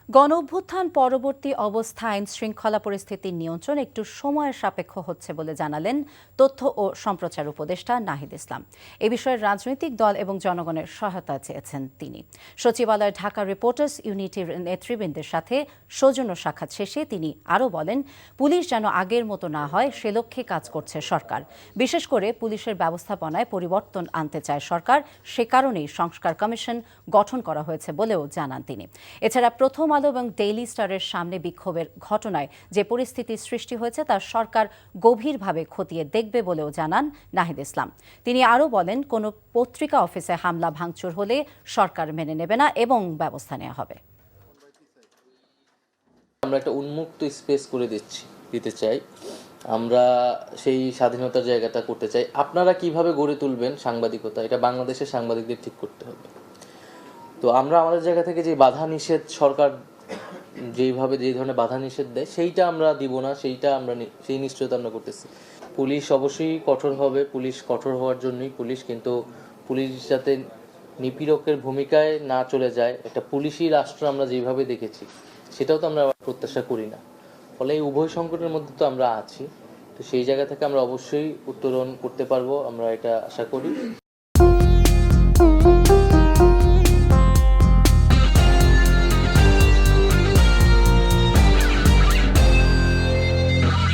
গণঅভ্যুত্থান পরবর্তী অবস্থা আইন শৃঙ্খলা পরিস্থিতির নিয়ন্ত্রণ একটু সময়ের সাপেক্ষ হচ্ছে বলে জানালেন তথ্য ও সম্প্রচার উপদেষ্টা নাহিদ ইসলাম। এ বিষয়ে রাজনৈতিক দল এবং জনগণের সহায়তা চেয়েছেন তিনি। সচিবালয়ে ঢাকা রিপোর্টার্স ইউনিটির নেতৃবৃন্দের সাথে সৌজন্য সাক্ষাৎ শেষে তিনি আরও বলেন, পুলিশ যেন আগের মতো না হয় সে লক্ষ্যে কাজ করছে সরকার। বিশেষ করে পুলিশের ব্যবস্থাপনায় পরিবর্তন আনতে চায় সরকার, সে কারণেই সংস্কার কমিশন গঠন করা হয়েছে বলেও জানান তিনি। এছাড়া প্রথম আলো এবং ডেইলি স্টারের সামনে বিক্ষোভের ঘটনায় যে পরিস্থিতির সৃষ্টি হয়েছে তা সরকার গভীরভাবে খতিয়ে দেখবে বলেও জানান নাহিদ ইসলাম। তিনি আরও বলেন, কোনো পত্রিকা অফিসে হামলা ভাঙচুর হলে সরকার মেনে নেবে না এবং ব্যবস্থা নেওয়া হবে। আমরা একটা উন্মুক্ত স্পেস করে দিতে চাই। আমরা সেই স্বাধীনতার জায়গাটা করতে চাই। আপনারা কিভাবে গড়ে তুলবেন সাংবাদিকতা, এটা বাংলাদেশের সাংবাদিকদের ঠিক করতে হবে। তো আমরা আমাদের জায়গা থেকে যে বাধা নিষেধ সরকার যে ধরনের বাধা নিষেধ দেয় সেইটা আমরা দিব না, সেই নিশ্চয়তা আমরা করতেছি। পুলিশ অবশ্যই কঠোর হবে, পুলিশ কঠোর হওয়ার জন্যই পুলিশ, কিন্তু পুলিশ যাতে নিপীড়কের ভূমিকায় না চলে যায়, একটা পুলিশি রাষ্ট্র আমরা যেভাবে দেখেছি সেটাও তো আমরা প্রত্যাশা করি না। ফলে এই উভয় সংকটের মধ্যে তো আমরা আছি, তো সেই জায়গা থেকে আমরা অবশ্যই উত্তরণ করতে পারবো, আমরা এটা আশা করি।